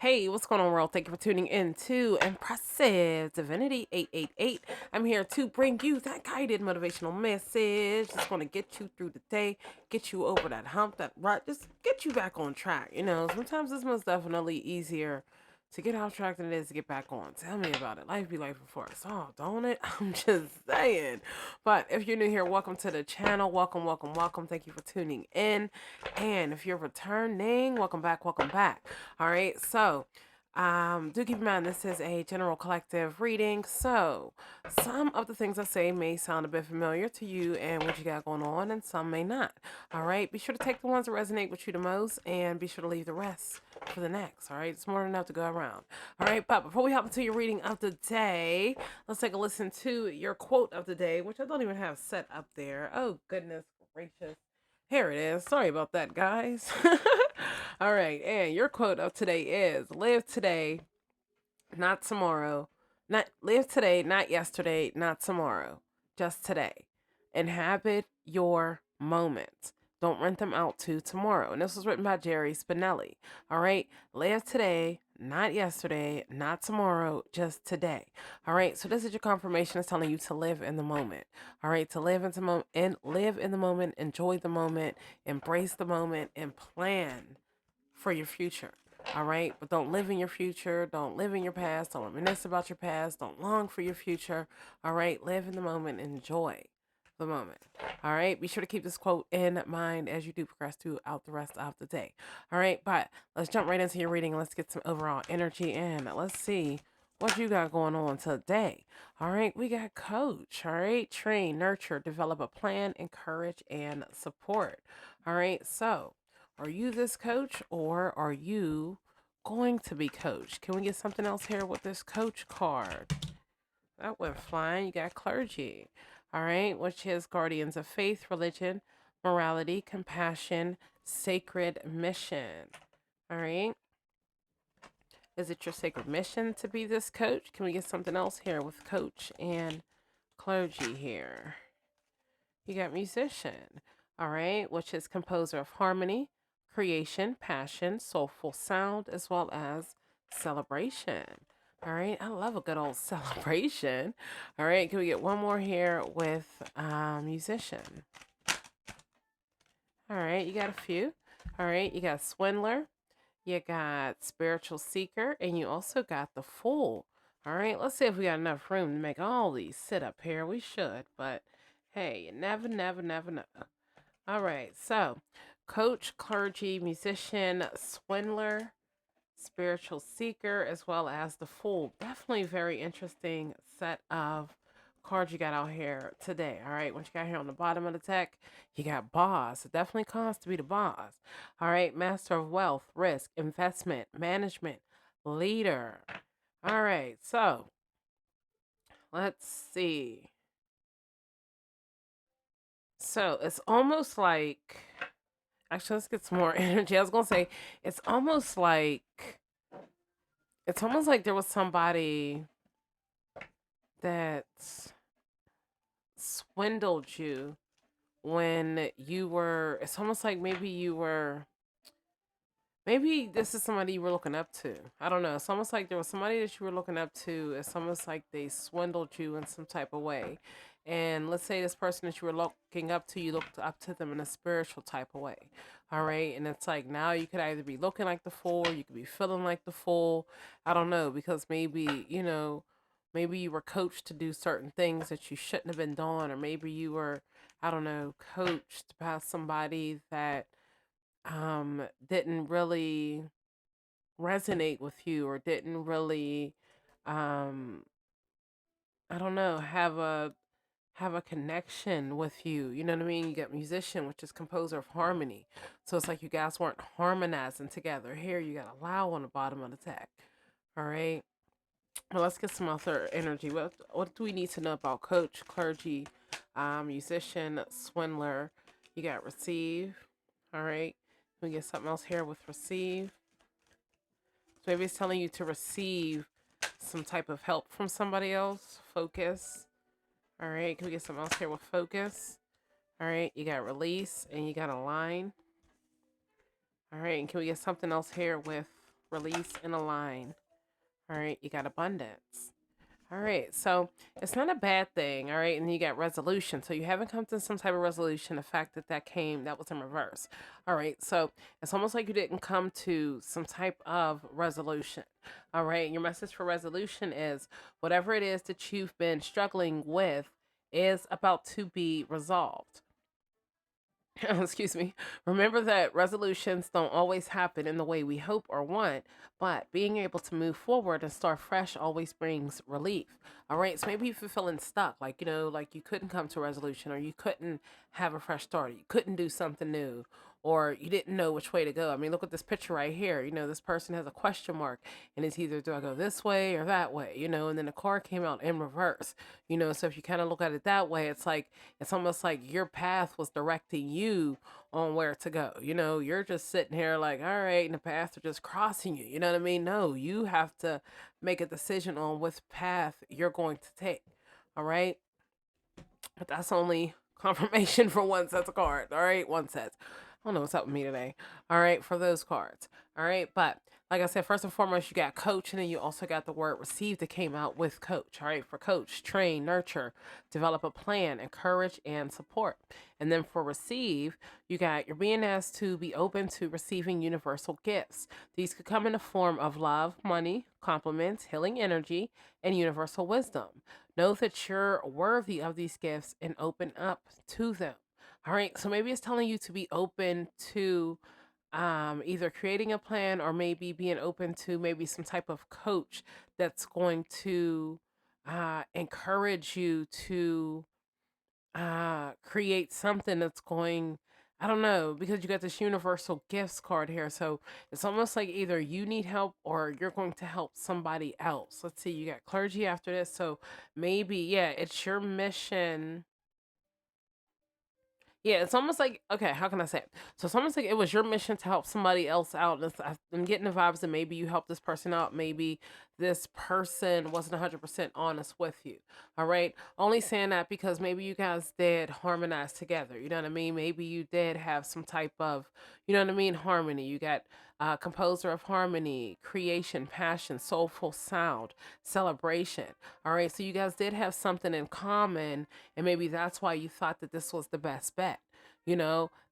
Hey, what's going on, world? Thank you for tuning in to Impressive Divinity 888. I'm here to bring you that guided motivational message. It's going to get you through the day, get you over that hump, that rut, just get you back on track. Sometimes it's most definitely easier to get off track than it is to get back on. Tell me about it. Life be life for us. Oh, don't it? I'm just saying. But if you're new here, welcome to the channel. Welcome, welcome, welcome. Thank you for tuning in. And if you're returning, welcome back, welcome back. All right, so do keep in mind this is a general collective reading. So some of the things I say may sound a bit familiar to you and what you got going on, and some may not. All right, be sure to take the ones that resonate with you the most, and be sure to leave the rest for the next. All right, it's more than enough to go around. All right, but before we hop into your reading of the day, let's take a listen to your quote of the day, which I don't even have set up there. Oh goodness gracious. Here it is. Sorry about that, guys. All right, and your quote of today is live today, not tomorrow. Not live today, not yesterday, not tomorrow. Just today. Inhabit your moments. Don't rent them out to tomorrow. And this was written by Jerry Spinelli. All right, live today, not yesterday, not tomorrow, just today. All right, so this is your confirmation. It's telling you to live in the moment. All right, to live into and live in the moment, enjoy the moment, embrace the moment, and plan for your future. All right. But don't live in your future. Don't live in your past. Don't reminisce about your past. Don't long for your future. All right. Live in the moment. Enjoy the moment. All right. Be sure to keep this quote in mind as you do progress throughout the rest of the day. All right. But let's jump right into your reading. Let's get some overall energy in. Let's see what you got going on today. All right. We got coach. All right. Train, nurture, develop a plan, encourage, and support. All right. So, are you this coach or are you going to be coached? Can we get something else here with this coach card? That went flying. You got clergy. All right, which is guardians of faith, religion, morality, compassion, sacred mission. All right. Is it your sacred mission to be this coach? Can we get something else here with coach and clergy here? You got musician, all right, which is composer of harmony, creation, passion, soulful sound, as well as celebration. All right, I love a good old celebration. All right, can we get one more here with musician? All right, you got a few. All right, you got swindler, you got spiritual seeker, and you also got the fool. All right, let's see if we got enough room to make all these sit up here. We should, but hey, you never, never, never know. All right, so coach, clergy, musician, swindler, spiritual seeker, as well as the fool. Definitely very interesting set of cards you got out here today. All right, what you got here on the bottom of the deck, you got boss. It definitely costs to be the boss. All right, master of wealth, risk, investment, management, leader. All right, so let's see. So it's almost like, actually, let's get some more energy. I was gonna say it's almost like there was somebody that swindled you when you were. It's almost like maybe you were. Maybe this is somebody you were looking up to. I don't know. It's almost like there was somebody that you were looking up to. It's almost like they swindled you in some type of way. And let's say this person that you were looking up to, you looked up to them in a spiritual type of way. All right. And it's like now you could either be looking like the fool or you could be feeling like the fool. I don't know. Because maybe, maybe you were coached to do certain things that you shouldn't have been doing. Or maybe you were, I don't know, coached by somebody that didn't really resonate with you or didn't really um I don't know, have a connection with you. You know what I mean? You got musician, which is composer of harmony. So it's like you guys weren't harmonizing together. Here you got allow on the bottom of the deck. All right. Well, let's get some other energy. What do we need to know about coach, clergy, musician, swindler? You got receive. All right. We get something else here with receive. So maybe it's telling you to receive some type of help from somebody else. Focus. All right. Can we get something else here with focus? All right. You got release and you got align. All right. And can we get something else here with release, and align. All right, you got abundance. All right, so it's not a bad thing. All right, and you got resolution. So you haven't come to some type of resolution. The fact that that was in reverse. All right, so it's almost like you didn't come to some type of resolution. All right, your message for resolution is whatever it is that you've been struggling with is about to be resolved. Excuse me. Remember that resolutions don't always happen in the way we hope or want, but being able to move forward and start fresh always brings relief. All right. So maybe if you're feeling stuck, like, like you couldn't come to a resolution, or you couldn't have a fresh start, or you couldn't do something new, or you didn't know which way to go. I mean, look at this picture right here. This person has a question mark, and it's either do I go this way or that way, and then the car came out in reverse, so if you kind of look at it that way, it's almost like your path was directing you on where to go. You're just sitting here like, all right, and the paths are just crossing you. You know what I mean? No, you have to make a decision on which path you're going to take. All right. But that's only confirmation for one set of cards. All right. One set. I don't know what's up with me today. All right. For those cards. All right. But like I said, first and foremost, you got coach, and then you also got the word receive that came out with coach. All right. For coach, train, nurture, develop a plan, encourage, and support. And then for receive, you're being asked to be open to receiving universal gifts. These could come in the form of love, money, compliments, healing energy, and universal wisdom. Know that you're worthy of these gifts and open up to them. All right. So maybe it's telling you to be open to either creating a plan, or maybe being open to maybe some type of coach that's going to encourage you to create something that's going, I don't know, because you got this universal gifts card here. So it's almost like either you need help or you're going to help somebody else. Let's see, you got clergy after this. So maybe, yeah, it's your mission. Yeah, it's almost like, okay, how can I say it? So it's almost like it was your mission to help somebody else out. And I'm getting the vibes that maybe you helped this person out. Maybe this person wasn't 100% honest with you. All right. Only saying that because maybe you guys did harmonize together. You know what I mean? Maybe you did have some type of, harmony. You got composer of harmony, creation, passion, soulful sound, celebration. All right. So you guys did have something in common, and maybe that's why you thought that this was the best bet.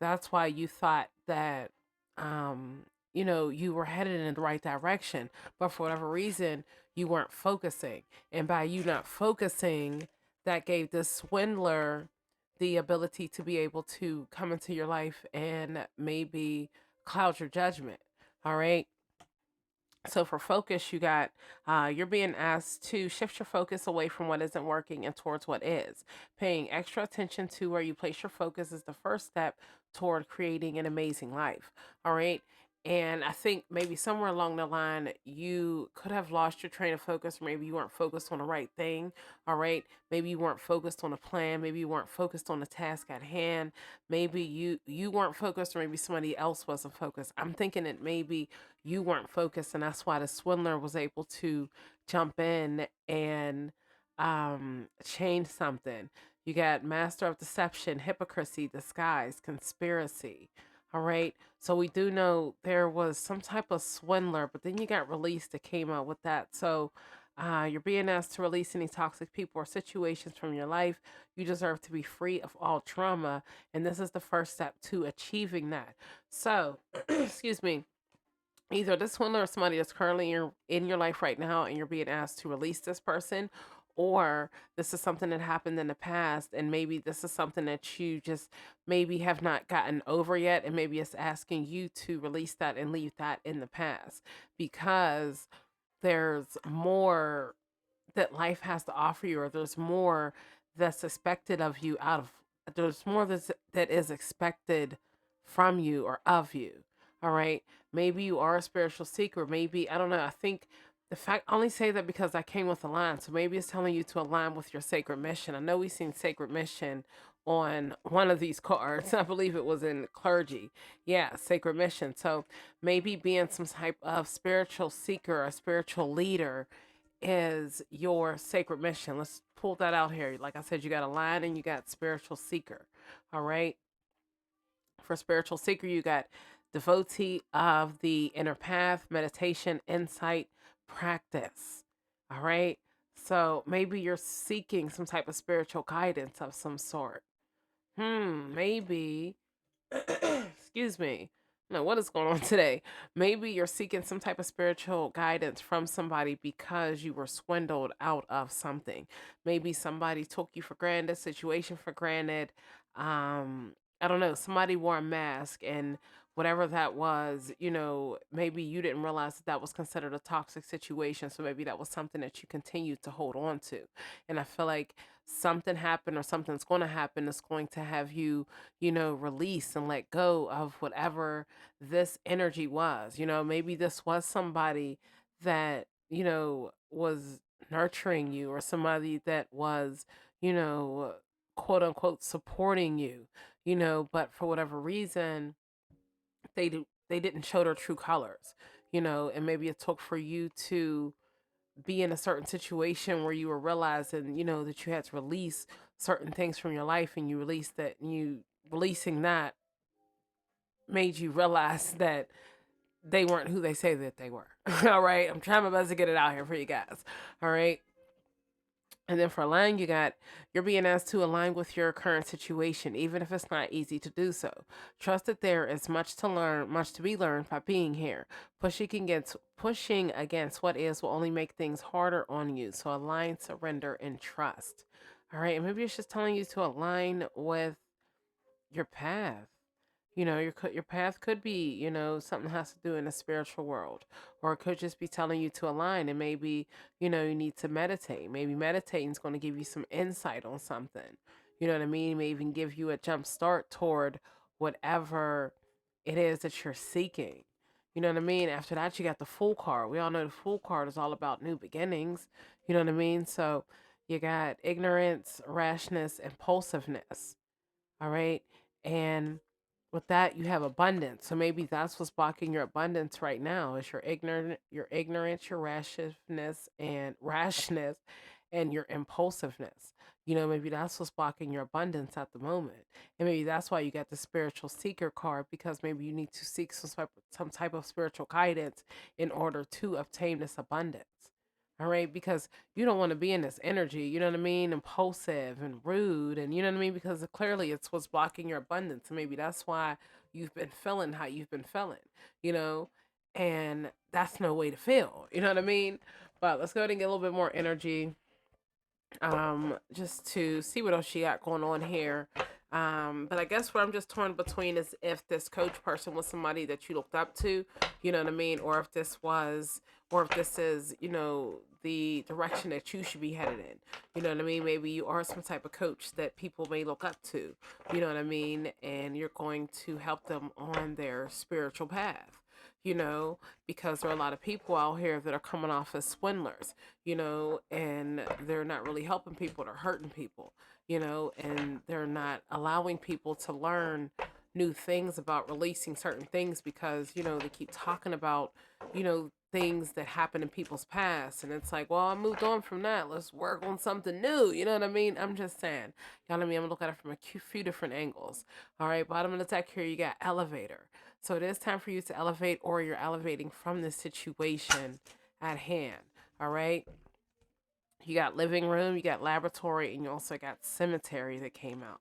That's why you thought that, um, you were headed in the right direction. But for whatever reason, you weren't focusing. And by you not focusing, that gave this swindler the ability to be able to come into your life and maybe cloud your judgment. All right. So for focus, you're being asked to shift your focus away from what isn't working and towards what is. Paying extra attention to where you place your focus is the first step toward creating an amazing life. All right. And I think maybe somewhere along the line, you could have lost your train of focus, or maybe you weren't focused on the right thing. All right. Maybe you weren't focused on a plan. Maybe you weren't focused on the task at hand. Maybe you weren't focused, or maybe somebody else wasn't focused. I'm thinking that maybe you weren't focused, and that's why the swindler was able to jump in and change something. You got master of deception, hypocrisy, disguise, conspiracy. All right. So we do know there was some type of swindler, but then you got released that came out with that. So you're being asked to release any toxic people or situations from your life. You deserve to be free of all trauma. And this is the first step to achieving that. So, excuse me, either this one or somebody that's currently in your life right now, and you're being asked to release this person, or this is something that happened in the past, and maybe this is something that you just maybe have not gotten over yet, and maybe it's asking you to release that and leave that in the past, because there's more that life has to offer you, or there's more that's expected of you there's more that is expected from you or of you. All right. Maybe you are a spiritual seeker. Maybe, I don't know. I think the fact, I only say that because I came with a line. So maybe it's telling you to align with your sacred mission. I know we've seen sacred mission on one of these cards. I believe it was in clergy. Yeah, sacred mission. So maybe being some type of spiritual seeker, a spiritual leader, is your sacred mission. Let's pull that out here. Like I said, you got a line and you got spiritual seeker. All right. For spiritual seeker, you got devotee of the inner path, meditation, insight, practice. All right. So maybe you're seeking some type of spiritual guidance of some sort. Maybe excuse me. No, what is going on today? Maybe you're seeking some type of spiritual guidance from somebody because you were swindled out of something. Maybe somebody took you for granted, situation for granted. I don't know, somebody wore a mask and whatever that was, maybe you didn't realize that that was considered a toxic situation. So maybe that was something that you continued to hold on to. And I feel like something happened or something's going to happen that's going to have you release and let go of whatever this energy was. Maybe this was somebody that, was nurturing you, or somebody that was, you know, quote unquote supporting you, but for whatever reason, they didn't show their true colors, and maybe it took for you to be in a certain situation where you were realizing, that you had to release certain things from your life, and you released that, and you releasing that made you realize that they weren't who they say that they were. All right. I'm trying my best to get it out here for you guys. All right. And then for align, you're being asked to align with your current situation, even if it's not easy to do so. Trust that there is much to learn, much to be learned by being here. Pushing against what is will only make things harder on you. So align, surrender, and trust. All right. And maybe it's just telling you to align with your path. Your path could be, something has to do in the spiritual world, or it could just be telling you to align, and maybe, you need to meditate. Maybe meditating is going to give you some insight on something. You know what I mean? It may even give you a jump start toward whatever it is that you're seeking. You know what I mean? After that, you got the Fool card. We all know the Fool card is all about new beginnings. You know what I mean? So you got ignorance, rashness, impulsiveness. All right. And with that, you have abundance. So maybe that's what's blocking your abundance right now is your ignorance, your rashness and your impulsiveness. Maybe that's what's blocking your abundance at the moment. And maybe that's why you got the spiritual seeker card, because maybe you need to seek some type of spiritual guidance in order to obtain this abundance. All right, because you don't want to be in this energy, you know what I mean? Impulsive and rude, and you know what I mean? Because clearly it's what's blocking your abundance. And maybe that's why you've been feeling how you've been feeling, you know? And that's no way to feel, you know what I mean? But let's go ahead and get a little bit more energy, just to see what else she got going on here. But I guess what I'm just torn between is if this coach person was somebody that you looked up to, you know what I mean, or if this is, the direction that you should be headed in. You know what I mean? Maybe you are some type of coach that people may look up to, you know what I mean, and you're going to help them on their spiritual path. Because there are a lot of people out here that are coming off as swindlers, and they're not really helping people, they're hurting people, and they're not allowing people to learn new things about releasing certain things, because, they keep talking about, things that happen in people's past. And it's like, well, I moved on from that. Let's work on something new. You know what I mean? I'm just saying. You know what I mean? I'm going to look at it from a few different angles. All right. Bottom of the deck here, you got elevator. So it is time for you to elevate, or you're elevating from the situation at hand. All right. You got living room, you got laboratory, and you also got cemetery that came out.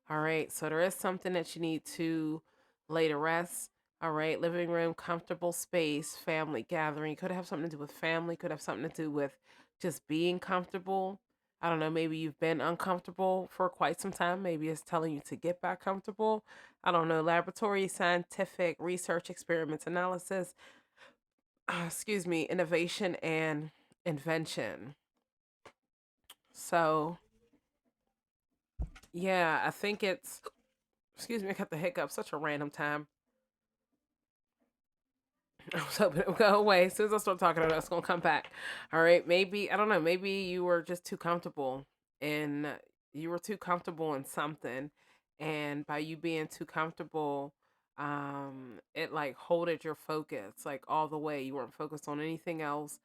All right. So there is something that you need to lay to rest. All right. Living room, comfortable space, family gathering. Could have something to do with family, could have something to do with just being comfortable. I don't know. Maybe you've been uncomfortable for quite some time. Maybe it's telling you to get back comfortable. I don't know. Laboratory, scientific, research, experiments, analysis, excuse me, innovation, and invention. So, yeah, I think excuse me, I got the hiccup, such a random time. I was hoping it would go away. As soon as I start talking about it, it's going to come back. All right. Maybe, I don't know, maybe you were just too comfortable, and you were too comfortable in something. And by you being too comfortable, it like holded your focus like all the way. You weren't focused on anything else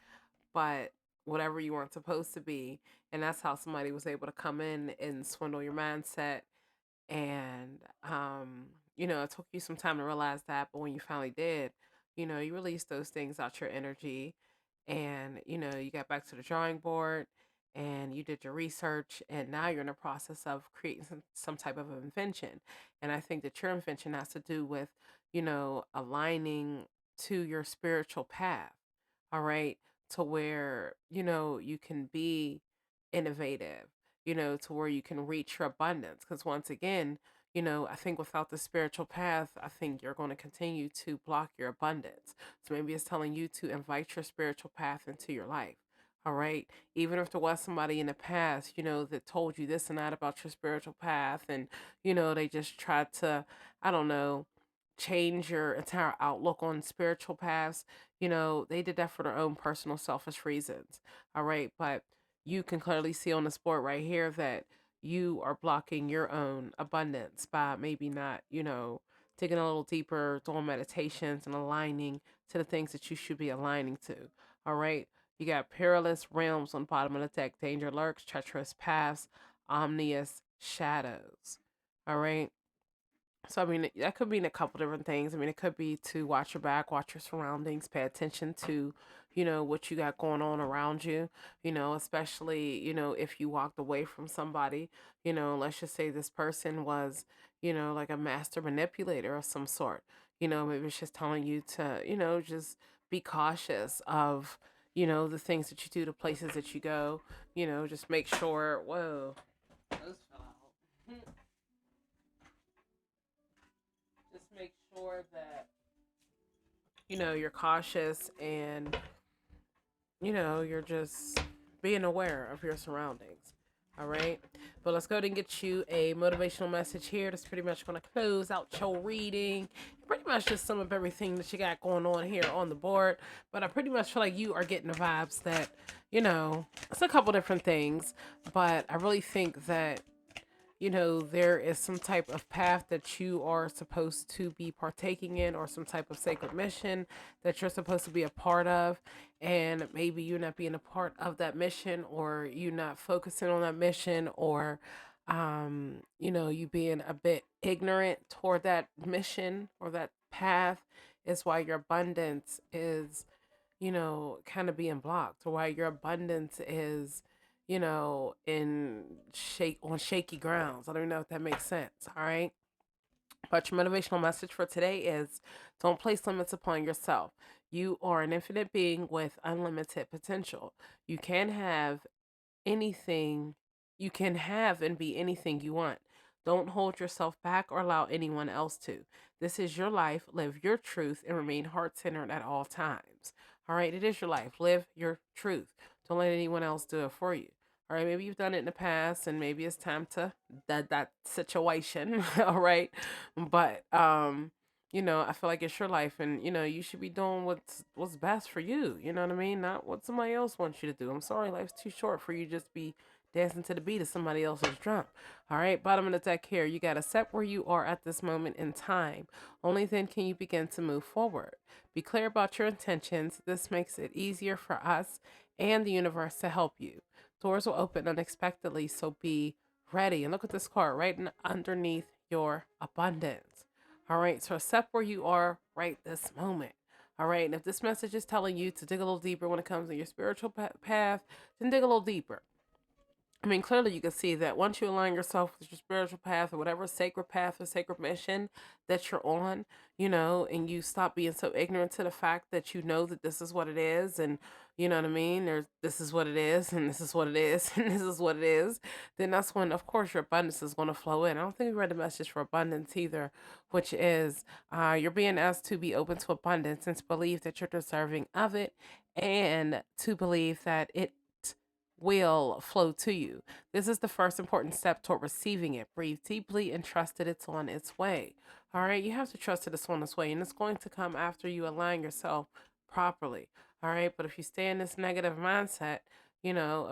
but whatever you weren't supposed to be. And that's how somebody was able to come in and swindle your mindset and it took you some time to realize that, but when you finally did, you released those things out your energy, and you got back to the drawing board, and you did your research, and now you're in the process of creating some type of invention. And I think that your invention has to do with, aligning to your spiritual path, all right, to where, you can be innovative, to where you can reach your abundance. Because once again, I think without the spiritual path, I think you're going to continue to block your abundance. So maybe it's telling you to invite your spiritual path into your life. All right. Even if there was somebody in the past, that told you this and that about your spiritual path, and, they just tried to, I don't know, change your entire outlook on spiritual paths, they did that for their own personal selfish reasons. All right. But you can clearly see on this board right here that you are blocking your own abundance by maybe not, digging a little deeper, doing meditations and aligning to the things that you should be aligning to. All right. You got perilous realms on the bottom of the deck, danger lurks, treacherous paths, ominous shadows. All right. So I mean, that could mean a couple different things. I mean, it could be to watch your back, watch your surroundings, pay attention to, what you got going on around you. Especially, if you walked away from somebody. Let's just say this person was, like a master manipulator of some sort. Maybe it's just telling you to, just be cautious of, the things that you do, the places that you go. Just make sure. Whoa, those fell out. Just make sure that you're cautious, and you're just being aware of your surroundings. All right, but let's go ahead and get you a motivational message here that's pretty much going to close out your reading. Pretty much just sum up everything that you got going on here on the board, but I pretty much feel like you are getting the vibes that it's a couple different things, but I really think that there is some type of path that you are supposed to be partaking in, or some type of sacred mission that you're supposed to be a part of. And maybe you're not being a part of that mission, or you not focusing on that mission, or, you being a bit ignorant toward that mission or that path is why your abundance is kind of being blocked, or why your abundance is, in shake on shaky grounds. I don't know if that makes sense. All right. But your motivational message for today is, don't place limits upon yourself. You are an infinite being with unlimited potential. You can have anything, you can have and be anything you want. Don't hold yourself back or allow anyone else to. This is your life. Live your truth and remain heart centered at all times. All right, it is your life. Live your truth. Don't let anyone else do it for you. All right, maybe you've done it in the past, and maybe it's time to that situation. All right, but I feel like it's your life, and you should be doing what's best for you. You know what I mean? Not what somebody else wants you to do. I'm sorry, life's too short for you to just be dancing to the beat of somebody else's drum. All right, bottom of the deck here, you got to accept where you are at this moment in time. Only then can you begin to move forward. Be clear about your intentions. This makes it easier for us and the universe to help you. Doors will open unexpectedly, so be ready. And look at this card right underneath your abundance. All right, so accept where you are right this moment. All right, and if this message is telling you to dig a little deeper when it comes to your spiritual path, then dig a little deeper. I mean, clearly you can see that once you align yourself with your spiritual path, or whatever sacred path or sacred mission that you're on, and you stop being so ignorant to the fact that you know that this is what it is, and you know what I mean? This is what it is, and this is what it is, and this is what it is, then that's when, of course, your abundance is going to flow in. I don't think we read the message for abundance either, which is you're being asked to be open to abundance and to believe that you're deserving of it, and to believe that it will flow to you. This is the first important step toward receiving it. Breathe deeply and trust that it's on its way. All right, you have to trust that it's on its way, and it's going to come after you align yourself properly. All right, but if you stay in this negative mindset, of